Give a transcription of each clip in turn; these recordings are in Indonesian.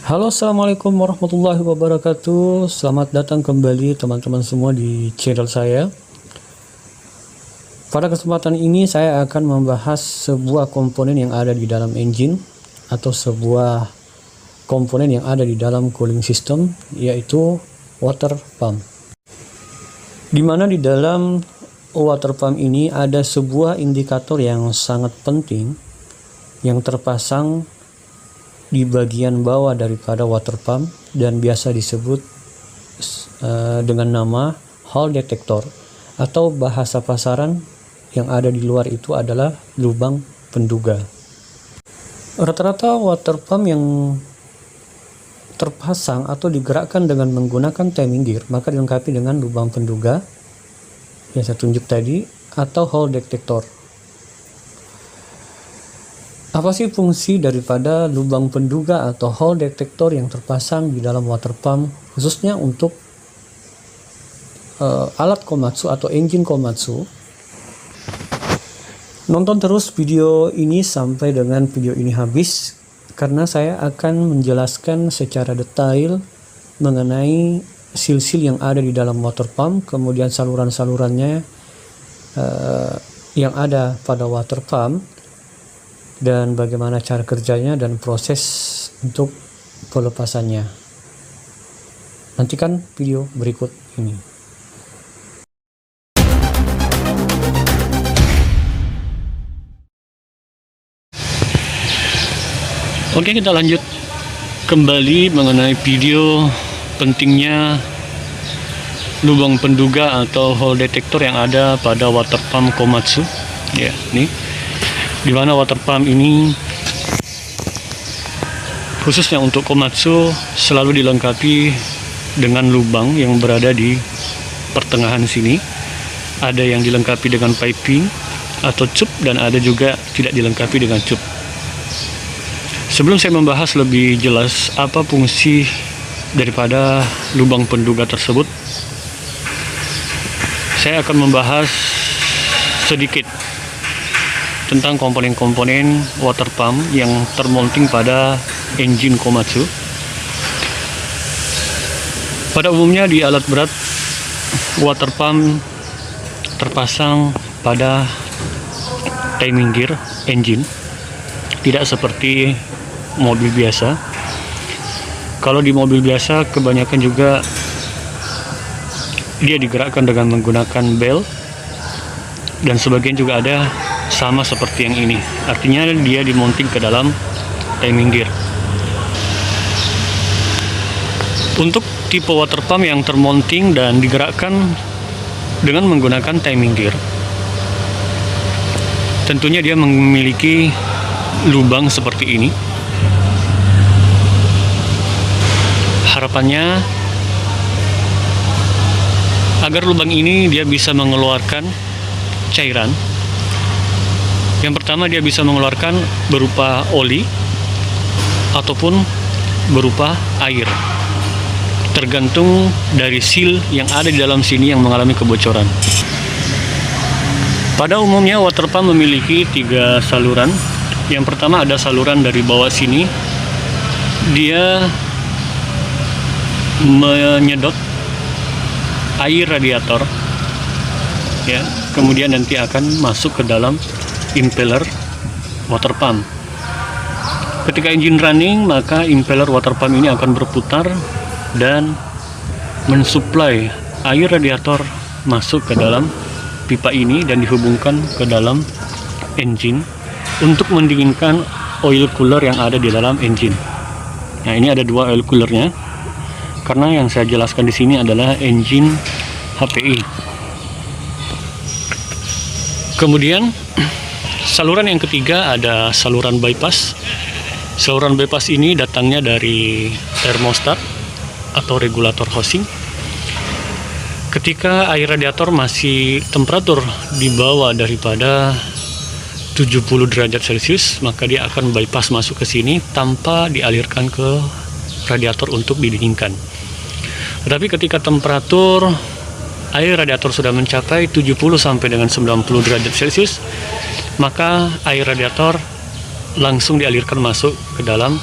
Halo, assalamualaikum warahmatullahi wabarakatuh. Selamat datang kembali teman-teman semua di channel saya. Pada kesempatan ini saya akan membahas sebuah komponen yang ada di dalam engine atau sebuah komponen yang ada di dalam cooling system, yaitu water pump. Di mana di dalam water pump ini ada sebuah indikator yang sangat penting yang terpasang di bagian bawah daripada water pump dan biasa disebut dengan nama hole detector, atau bahasa pasaran yang ada di luar itu adalah lubang penduga. Rata-rata water pump yang terpasang atau digerakkan dengan menggunakan timing gear maka dilengkapi dengan lubang penduga yang saya tunjuk tadi atau hole detector. Apa sih fungsi daripada lubang penduga atau hole detector yang terpasang di dalam water pump, khususnya untuk alat Komatsu atau engine Komatsu? Nonton terus video ini sampai dengan video ini habis, karena saya akan menjelaskan secara detail mengenai sil-sil yang ada di dalam water pump, kemudian saluran-salurannya yang ada pada water pump, dan bagaimana cara kerjanya dan proses untuk pelepasannya. Nantikan video berikut ini. Oke, kita lanjut kembali mengenai video pentingnya lubang penduga atau hole detector yang ada pada water pump Komatsu. Ya, nih. Di mana water pump ini khususnya untuk Komatsu selalu dilengkapi dengan lubang yang berada di pertengahan sini. Ada yang dilengkapi dengan piping atau cup dan ada juga tidak dilengkapi dengan cup. Sebelum saya membahas lebih jelas apa fungsi daripada lubang penduga tersebut, saya akan membahas sedikit tentang komponen-komponen water pump yang termounting pada engine Komatsu. Pada umumnya di alat berat, water pump terpasang pada timing gear engine, tidak seperti mobil biasa. Kalau di mobil biasa kebanyakan juga dia digerakkan dengan menggunakan bel, dan sebagian juga ada sama seperti yang ini, artinya dia dimonting ke dalam timing gear. Untuk tipe water pump yang termounting dan digerakkan dengan menggunakan timing gear, tentunya dia memiliki lubang seperti ini. Harapannya agar lubang ini dia bisa mengeluarkan cairan. Yang pertama, dia bisa mengeluarkan berupa oli ataupun berupa air, tergantung dari seal yang ada di dalam sini yang mengalami kebocoran. Pada umumnya water pump memiliki 3 saluran. Yang pertama ada saluran dari bawah sini, dia menyedot air radiator, ya, kemudian nanti akan masuk ke dalam impeller water pump. Ketika engine running, maka impeller water pump ini akan berputar dan mensuplai air radiator masuk ke dalam pipa ini dan dihubungkan ke dalam engine untuk mendinginkan oil cooler yang ada di dalam engine. Nah, ini ada 2 oil coolernya, karena yang saya jelaskan di sini adalah engine HPI. Kemudian saluran yang ketiga ada saluran bypass. Saluran bypass ini datangnya dari thermostat atau regulator housing. Ketika air radiator masih temperatur di bawah daripada 70 derajat Celcius, maka dia akan bypass masuk ke sini tanpa dialirkan ke radiator untuk didinginkan. Tetapi ketika temperatur air radiator sudah mencapai 70 sampai dengan 90 derajat Celcius, maka air radiator langsung dialirkan masuk ke dalam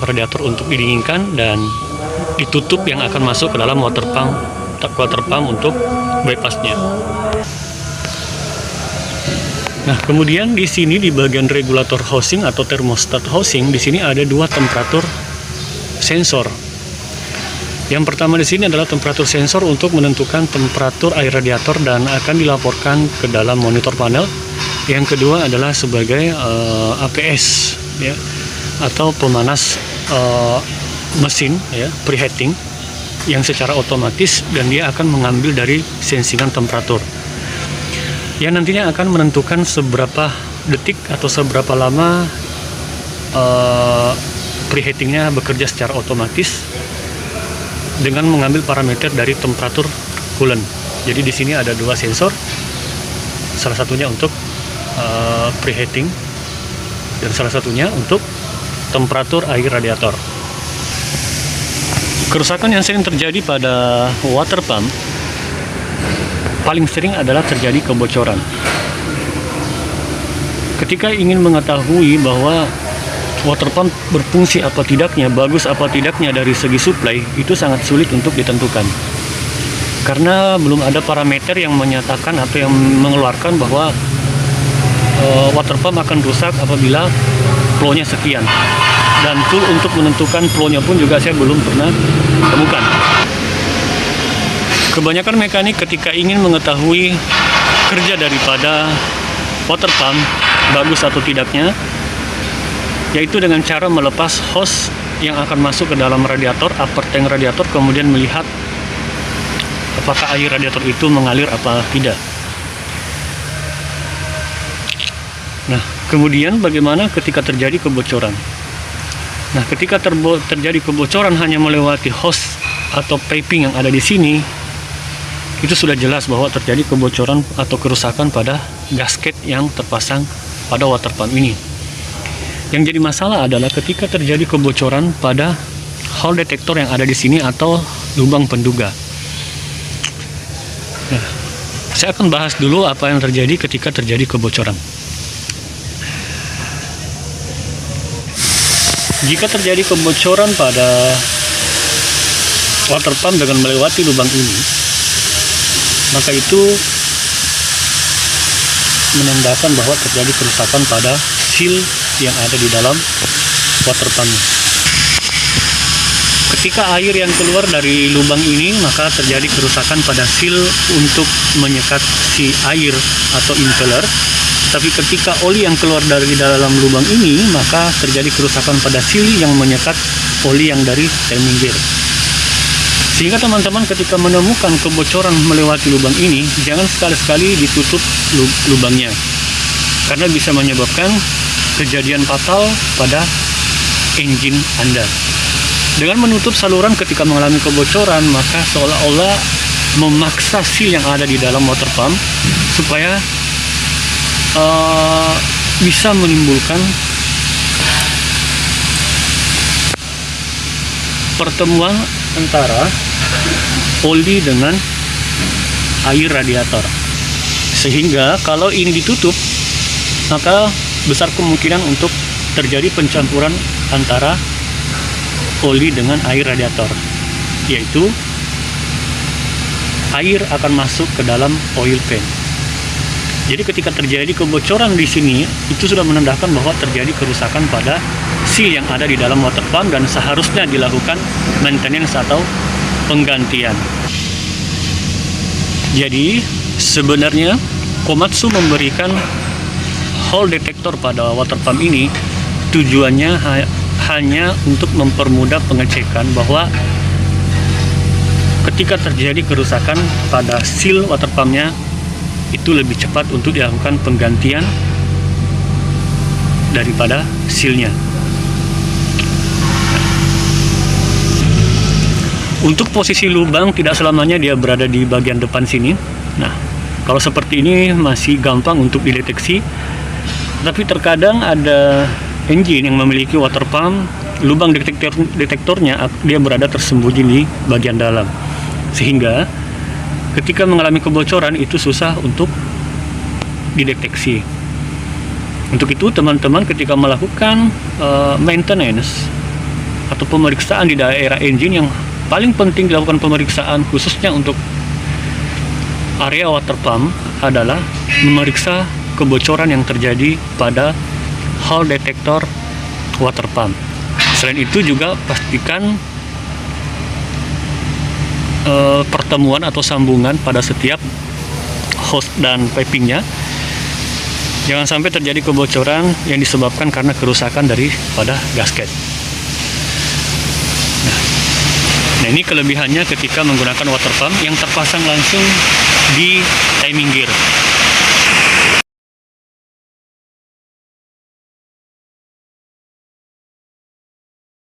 radiator untuk didinginkan dan ditutup yang akan masuk ke dalam water pump untuk bypassnya. Nah, kemudian di sini di bagian regulator housing atau thermostat housing, di sini ada dua temperatur sensor. Yang pertama di sini adalah temperatur sensor untuk menentukan temperatur air radiator dan akan dilaporkan ke dalam monitor panel. Yang kedua adalah sebagai APS, ya, atau pemanas mesin, ya, preheating, yang secara otomatis dan dia akan mengambil dari sensingan temperatur, yang nantinya akan menentukan seberapa detik atau seberapa lama preheatingnya bekerja secara otomatis dengan mengambil parameter dari temperatur coolant. Jadi di sini ada dua sensor, salah satunya untuk preheating dan salah satunya untuk temperatur air radiator. Kerusakan yang sering terjadi pada water pump paling sering adalah terjadi kebocoran. Ketika ingin mengetahui bahwa water pump berfungsi apa tidaknya, bagus apa tidaknya dari segi supply, itu sangat sulit untuk ditentukan. Karena belum ada parameter yang menyatakan atau yang mengeluarkan bahwa water pump akan rusak apabila flow-nya sekian. Dan tool untuk menentukan flow-nya pun juga saya belum pernah temukan. Kebanyakan mekanik ketika ingin mengetahui kerja daripada water pump bagus atau tidaknya, yaitu dengan cara melepas hose yang akan masuk ke dalam radiator, upper tank radiator, kemudian melihat apakah air radiator itu mengalir apa tidak. Nah, kemudian bagaimana ketika terjadi kebocoran? Nah, ketika terjadi kebocoran hanya melewati hose atau piping yang ada di sini, itu sudah jelas bahwa terjadi kebocoran atau kerusakan pada gasket yang terpasang pada water pump ini. Yang jadi masalah adalah ketika terjadi kebocoran pada hole detektor yang ada di sini atau lubang penduga. Nah, saya akan bahas dulu apa yang terjadi ketika terjadi kebocoran. Jika terjadi kebocoran pada water pump dengan melewati lubang ini, maka itu menandakan bahwa terjadi kerusakan pada seal yang ada di dalam water pump. Ketika air yang keluar dari lubang ini, maka terjadi kerusakan pada seal untuk menyekat si air atau impeller. Tapi ketika oli yang keluar dari dalam lubang ini, maka terjadi kerusakan pada seal yang menyekat oli yang dari timing gear. Sehingga teman-teman ketika menemukan kebocoran melewati lubang ini, jangan sekali-sekali ditutup lubangnya, karena bisa menyebabkan kejadian fatal pada engine Anda. Dengan menutup saluran ketika mengalami kebocoran, maka seolah-olah memaksa seal yang ada di dalam water pump supaya bisa menimbulkan pertemuan antara oli dengan air radiator. Sehingga kalau ini ditutup, maka besar kemungkinan untuk terjadi pencampuran antara oli dengan air radiator, yaitu air akan masuk ke dalam oil pan. Jadi ketika terjadi kebocoran di sini, itu sudah menandakan bahwa terjadi kerusakan pada seal yang ada di dalam water pump dan seharusnya dilakukan maintenance atau penggantian. Jadi sebenarnya Komatsu memberikan hole detector pada water pump ini tujuannya hanya untuk mempermudah pengecekan bahwa ketika terjadi kerusakan pada seal water pumpnya, itu lebih cepat untuk dilakukan penggantian daripada sealnya. Untuk posisi lubang tidak selamanya dia berada di bagian depan sini. Nah, kalau seperti ini masih gampang untuk dideteksi. Tapi terkadang ada engine yang memiliki water pump, lubang detektornya dia berada tersembunyi di bagian dalam. Sehingga ketika mengalami kebocoran itu susah untuk dideteksi. Untuk itu teman-teman ketika melakukan maintenance atau pemeriksaan di daerah engine yang paling penting dilakukan pemeriksaan khususnya untuk area water pump adalah memeriksa kebocoran yang terjadi pada hall detector water pump. Selain itu juga pastikan pertemuan atau sambungan pada setiap hose dan pipingnya. Jangan sampai terjadi kebocoran yang disebabkan karena kerusakan daripada gasket. Nah, ini kelebihannya ketika menggunakan water pump yang terpasang langsung di timing gear.